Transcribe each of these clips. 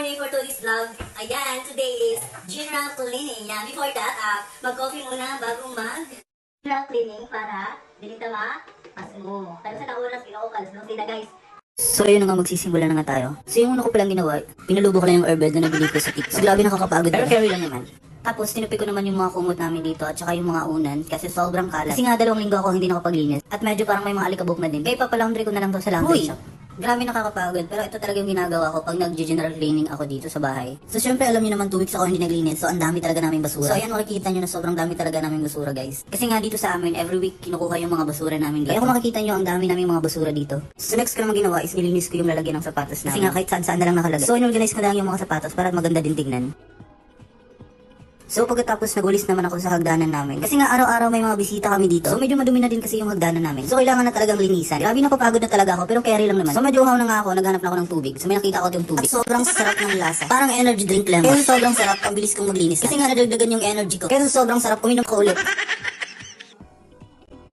morning for today's vlog. Ayan, today is general cleaning. Yan, before that, mag-coffee muna bago general cleaning para dilitama mo. Pero sa oras, kinaukalas no sila guys. So ayun na nga, magsisimula na nga tayo. So yung una ko palang ginawa, pinalubo ko lang yung airbed na nabili ko sa TikTok. So grabe nakakapagod, pero carry lang naman. Tapos tinupi ko naman yung mga kumot namin dito at saka yung mga unan kasi sobrang kalat. Kasi nga 2 linggo ako hindi nakapaglinis at medyo parang may mga alikabok na din. Kaya papalaundry ko na lang to sa laundry shop. Grabe nakakapagod, pero ito talaga yung ginagawa ko pag nag-general cleaning ako dito sa bahay. So syempre alam niyo naman 2 weeks ako hindi naglinis, so ang dami talaga naming basura. So ayan, makikita niyo na sobrang dami talaga naming basura guys. Kasi nga dito sa amin, every week kinukuha yung mga basura namin dito. Kaya kung makikita niyo ang dami naming mga basura dito. So next ko naman ginawa is nilinis ko yung lalagyan ng sapatos namin. Kasi nga kahit saan na lang nakalagay. So inorganize ko na lang yung mga sapatos para maganda din tignan. So pagkatapos nagulis naman ako sa hagdanan namin. Kasi nga araw-araw may mga bisita kami dito. So medyo madumi na din kasi yung hagdanan namin. So kailangan na talagang linisan. Grabe napapagod na talaga ako pero carry lang naman. So medyo uhaw na nga ako, naghanap na ako ng tubig. So may nakita ko yung tubig. At sobrang sarap ng lasa. Parang energy drink lang. Kaya sobrang sarap, ang bilis kong maglinis. Kasi nga nadagdagan yung energy ko. Kaya sobrang sarap, uminom ko ulit.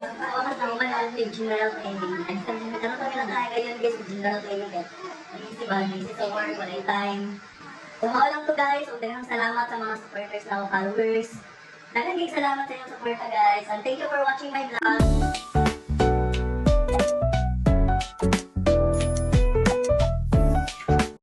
Oras na umalaan yung general cleaning. Nagkaroon kami na tayo ngayon guys, general cleaning. Diba, sa work, wala yung time. Kumao lang to guys, daghang salamat sa mga supporters na ako, followers. Daghang salamat sa inyong suporta guys, and thank you for watching my vlog.